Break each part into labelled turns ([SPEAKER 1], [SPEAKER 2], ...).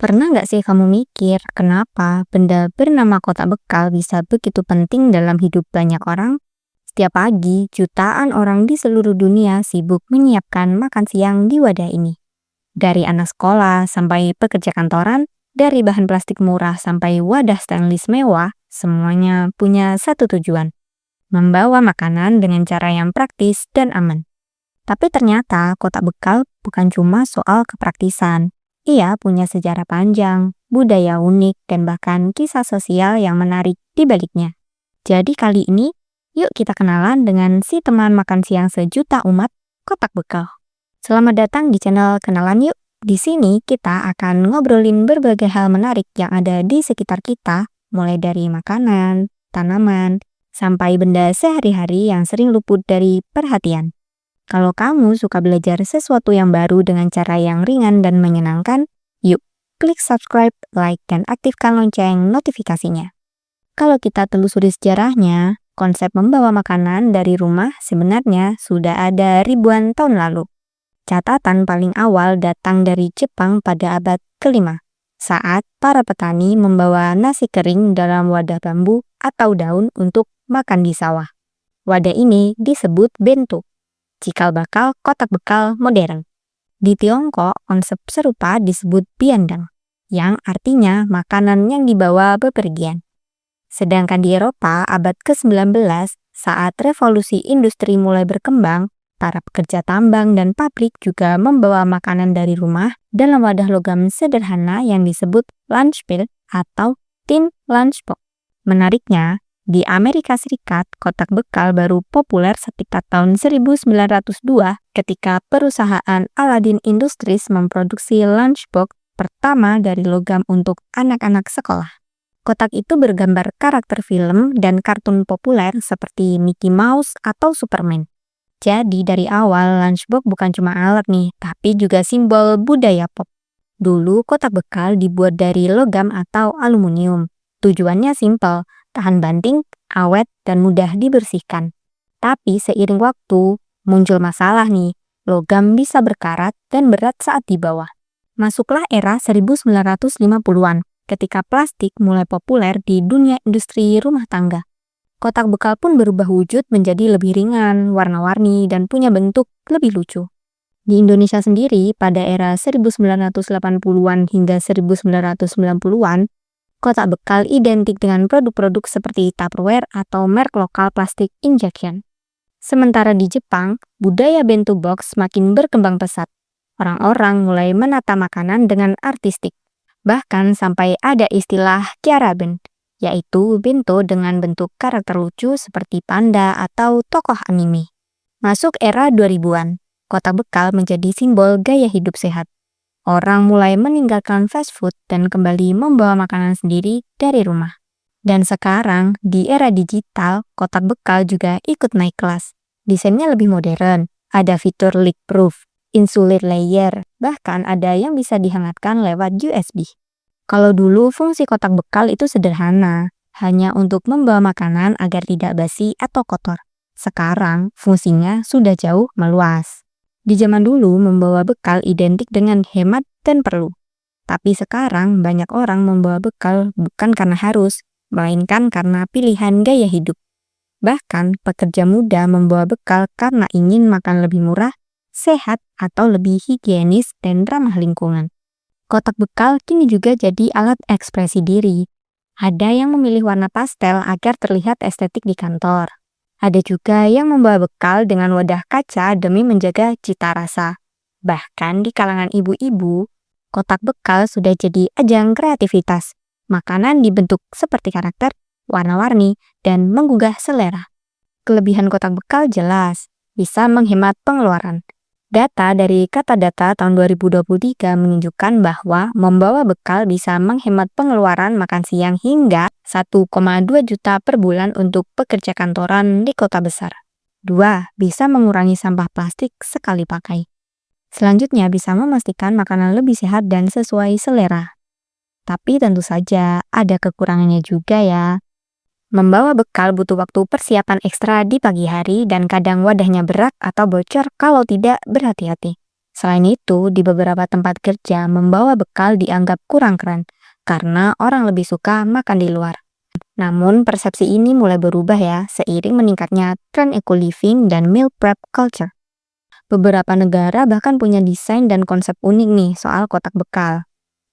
[SPEAKER 1] Pernah nggak sih kamu mikir kenapa benda bernama kotak bekal bisa begitu penting dalam hidup banyak orang? Setiap pagi, jutaan orang di seluruh dunia sibuk menyiapkan makan siang di wadah ini. Dari anak sekolah sampai pekerja kantoran, dari bahan plastik murah sampai wadah stainless mewah, semuanya punya satu tujuan, membawa makanan dengan cara yang praktis dan aman. Tapi ternyata kotak bekal bukan cuma soal kepraktisan. Ia punya sejarah panjang, budaya unik, dan bahkan kisah sosial yang menarik di baliknya. Jadi kali ini, yuk kita kenalan dengan si teman makan siang sejuta umat, kotak bekal. Selamat datang di channel Kenalan Yuk. Di sini kita akan ngobrolin berbagai hal menarik yang ada di sekitar kita, mulai dari makanan, tanaman, sampai benda sehari-hari yang sering luput dari perhatian. Kalau kamu suka belajar sesuatu yang baru dengan cara yang ringan dan menyenangkan, yuk klik subscribe, like, dan aktifkan lonceng notifikasinya. Kalau kita telusuri sejarahnya, konsep membawa makanan dari rumah sebenarnya sudah ada ribuan tahun lalu. Catatan paling awal datang dari Jepang pada abad ke-5, saat para petani membawa nasi kering dalam wadah bambu atau daun untuk makan di sawah. Wadah ini disebut bento, cikal bakal kotak bekal modern. Di Tiongkok, konsep serupa disebut biandang, yang artinya makanan yang dibawa bepergian. Sedangkan di Eropa, abad ke-19, saat revolusi industri mulai berkembang, para pekerja tambang dan pabrik juga membawa makanan dari rumah dalam wadah logam sederhana yang disebut lunchpail atau tin lunchbox. Menariknya, di Amerika Serikat, kotak bekal baru populer sekitar tahun 1902 ketika perusahaan Aladdin Industries memproduksi lunchbox pertama dari logam untuk anak-anak sekolah. Kotak itu bergambar karakter film dan kartun populer seperti Mickey Mouse atau Superman. Jadi dari awal lunchbox bukan cuma alat nih, tapi juga simbol budaya pop. Dulu kotak bekal dibuat dari logam atau aluminium. Tujuannya simpel, tahan banting, awet, dan mudah dibersihkan. Tapi seiring waktu, muncul masalah nih. Logam bisa berkarat dan berat saat dibawa. Masuklah era 1950-an, ketika plastik mulai populer di dunia industri rumah tangga. Kotak bekal pun berubah wujud menjadi lebih ringan, warna-warni, dan punya bentuk lebih lucu. Di Indonesia sendiri, pada era 1980-an hingga 1990-an, kotak bekal identik dengan produk-produk seperti Tupperware atau merek lokal plastik injection. Sementara di Jepang, budaya bento box makin berkembang pesat. Orang-orang mulai menata makanan dengan artistik. Bahkan sampai ada istilah kyaraben, yaitu bento dengan bentuk karakter lucu seperti panda atau tokoh anime. Masuk era 2000-an, kotak bekal menjadi simbol gaya hidup sehat. Orang mulai meninggalkan fast food dan kembali membawa makanan sendiri dari rumah. Dan sekarang, di era digital, kotak bekal juga ikut naik kelas. Desainnya lebih modern, ada fitur leak-proof, insulate layer, bahkan ada yang bisa dihangatkan lewat USB. Kalau dulu fungsi kotak bekal itu sederhana, hanya untuk membawa makanan agar tidak basi atau kotor. Sekarang, fungsinya sudah jauh meluas. Di zaman dulu, membawa bekal identik dengan hemat dan perlu. Tapi sekarang, banyak orang membawa bekal bukan karena harus, melainkan karena pilihan gaya hidup. Bahkan, pekerja muda membawa bekal karena ingin makan lebih murah, sehat, atau lebih higienis dan ramah lingkungan. Kotak bekal kini juga jadi alat ekspresi diri. Ada yang memilih warna pastel agar terlihat estetik di kantor. Ada juga yang membawa bekal dengan wadah kaca demi menjaga cita rasa. Bahkan di kalangan ibu-ibu, kotak bekal sudah jadi ajang kreativitas. Makanan dibentuk seperti karakter, warna-warni, dan menggugah selera. Kelebihan kotak bekal jelas, bisa menghemat pengeluaran. Data dari Katadata tahun 2023 menunjukkan bahwa membawa bekal bisa menghemat pengeluaran makan siang hingga 1,2 juta per bulan untuk pekerja kantoran di kota besar. 2. Bisa mengurangi sampah plastik sekali pakai. Selanjutnya bisa memastikan makanan lebih sehat dan sesuai selera. Tapi tentu saja ada kekurangannya juga ya. Membawa bekal butuh waktu persiapan ekstra di pagi hari dan kadang wadahnya berat atau bocor kalau tidak berhati-hati. Selain itu, di beberapa tempat kerja membawa bekal dianggap kurang keren karena orang lebih suka makan di luar. Namun, persepsi ini mulai berubah ya seiring meningkatnya tren eco-living dan meal prep culture. Beberapa negara bahkan punya desain dan konsep unik nih soal kotak bekal.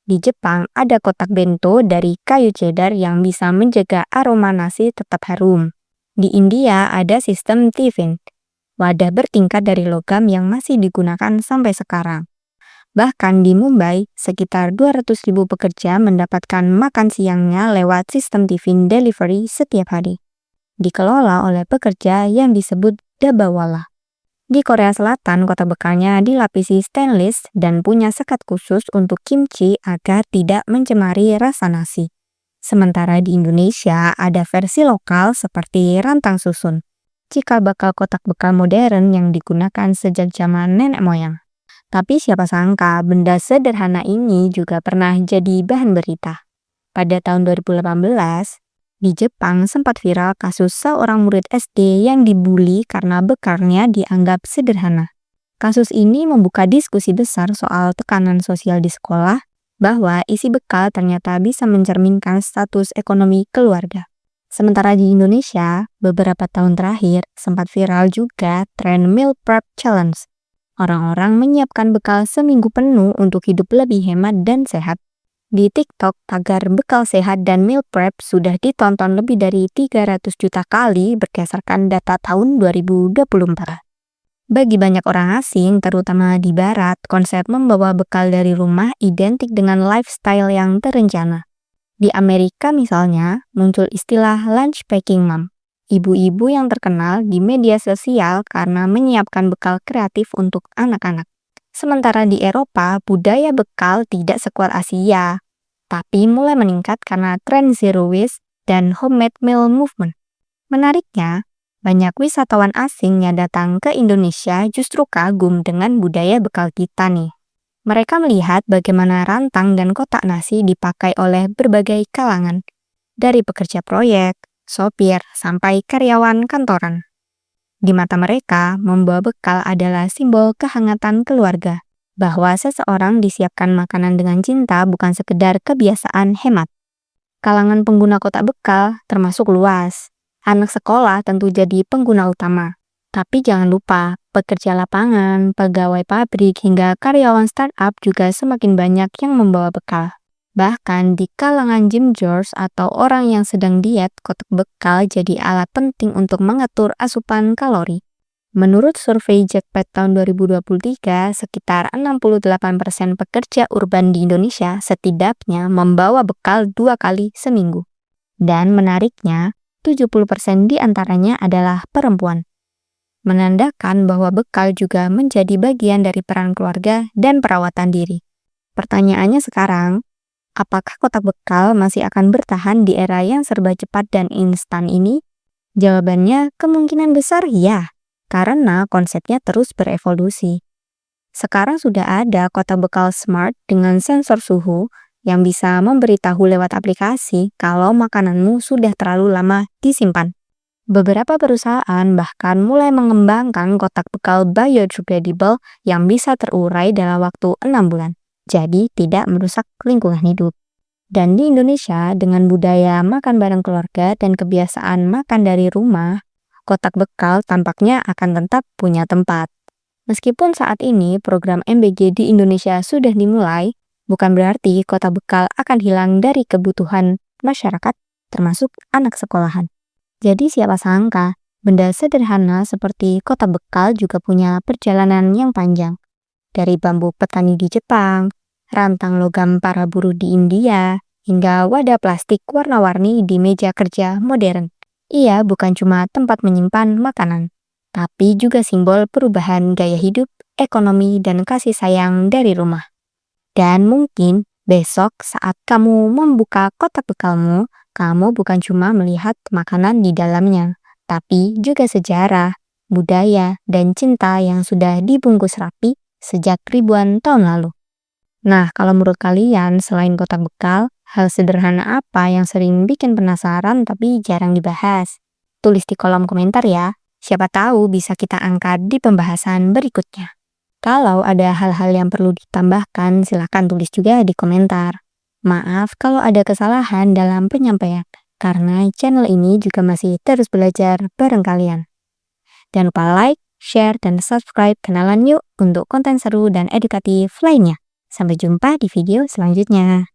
[SPEAKER 1] Di Jepang, ada kotak bento dari kayu cedar yang bisa menjaga aroma nasi tetap harum. Di India, ada sistem tiffin, wadah bertingkat dari logam yang masih digunakan sampai sekarang. Bahkan di Mumbai, sekitar 200.000 pekerja mendapatkan makan siangnya lewat sistem tiffin delivery setiap hari. Dikelola oleh pekerja yang disebut dabawala. Di Korea Selatan, kotak bekalnya dilapisi stainless dan punya sekat khusus untuk kimchi agar tidak mencemari rasa nasi. Sementara di Indonesia, ada versi lokal seperti rantang susun, cikal bakal kotak bekal modern yang digunakan sejak zaman nenek moyang. Tapi siapa sangka benda sederhana ini juga pernah jadi bahan berita. Pada tahun 2018, di Jepang sempat viral kasus seorang murid SD yang dibully karena bekalnya dianggap sederhana. Kasus ini membuka diskusi besar soal tekanan sosial di sekolah, bahwa isi bekal ternyata bisa mencerminkan status ekonomi keluarga. Sementara di Indonesia, beberapa tahun terakhir sempat viral juga tren meal prep challenge. Orang-orang menyiapkan bekal seminggu penuh untuk hidup lebih hemat dan sehat. Di TikTok, tagar bekal sehat dan meal prep sudah ditonton lebih dari 300 juta kali berdasarkan data tahun 2024. Bagi banyak orang asing, terutama di barat, konsep membawa bekal dari rumah identik dengan lifestyle yang terencana. Di Amerika misalnya, muncul istilah lunch packing mom. Ibu-ibu yang terkenal di media sosial karena menyiapkan bekal kreatif untuk anak-anak. Sementara di Eropa, budaya bekal tidak sekuat Asia, tapi mulai meningkat karena tren zero waste dan homemade meal movement. Menariknya, banyak wisatawan asing yang datang ke Indonesia justru kagum dengan budaya bekal kita nih. Mereka melihat bagaimana rantang dan kotak nasi dipakai oleh berbagai kalangan, dari pekerja proyek, sopir, sampai karyawan kantoran. Di mata mereka, membawa bekal adalah simbol kehangatan keluarga, bahwa seseorang disiapkan makanan dengan cinta bukan sekedar kebiasaan hemat. Kalangan pengguna kotak bekal termasuk luas. Anak sekolah tentu jadi pengguna utama. Tapi jangan lupa, pekerja lapangan, pegawai pabrik, hingga karyawan startup juga semakin banyak yang membawa bekal. Bahkan di kalangan gym goers atau orang yang sedang diet, kotak bekal jadi alat penting untuk mengatur asupan kalori. Menurut survei Jackpot tahun 2023, sekitar 68% pekerja urban di Indonesia setidaknya membawa bekal 2 kali seminggu. Dan menariknya, 70% di antaranya adalah perempuan. Menandakan bahwa bekal juga menjadi bagian dari peran keluarga dan perawatan diri. Pertanyaannya sekarang, apakah kotak bekal masih akan bertahan di era yang serba cepat dan instan ini? Jawabannya kemungkinan besar ya, karena konsepnya terus berevolusi. Sekarang sudah ada kotak bekal smart dengan sensor suhu yang bisa memberitahu lewat aplikasi kalau makananmu sudah terlalu lama disimpan. Beberapa perusahaan bahkan mulai mengembangkan kotak bekal biodegradable yang bisa terurai dalam waktu 6 bulan. Jadi tidak merusak lingkungan hidup. Dan di Indonesia, dengan budaya makan bareng keluarga dan kebiasaan makan dari rumah, kotak bekal tampaknya akan tetap punya tempat. Meskipun saat ini program MBG di Indonesia sudah dimulai, bukan berarti kotak bekal akan hilang dari kebutuhan masyarakat, termasuk anak sekolahan. Jadi siapa sangka, benda sederhana seperti kotak bekal juga punya perjalanan yang panjang. Dari bambu petani di Jepang, rantang logam para buruh di India, hingga wadah plastik warna-warni di meja kerja modern. Ia bukan cuma tempat menyimpan makanan, tapi juga simbol perubahan gaya hidup, ekonomi, dan kasih sayang dari rumah. Dan mungkin besok saat kamu membuka kotak bekalmu, kamu bukan cuma melihat makanan di dalamnya, tapi juga sejarah, budaya, dan cinta yang sudah dibungkus rapi sejak ribuan tahun lalu. Nah, kalau menurut kalian, selain kotak bekal, hal sederhana apa yang sering bikin penasaran tapi jarang dibahas? Tulis di kolom komentar ya, siapa tahu bisa kita angkat di pembahasan berikutnya. Kalau ada hal-hal yang perlu ditambahkan, silahkan tulis juga di komentar. Maaf kalau ada kesalahan dalam penyampaian, karena channel ini juga masih terus belajar bareng kalian. Jangan lupa like, share, dan subscribe Kenalan Yuk untuk konten seru dan edukatif lainnya. Sampai jumpa di video selanjutnya.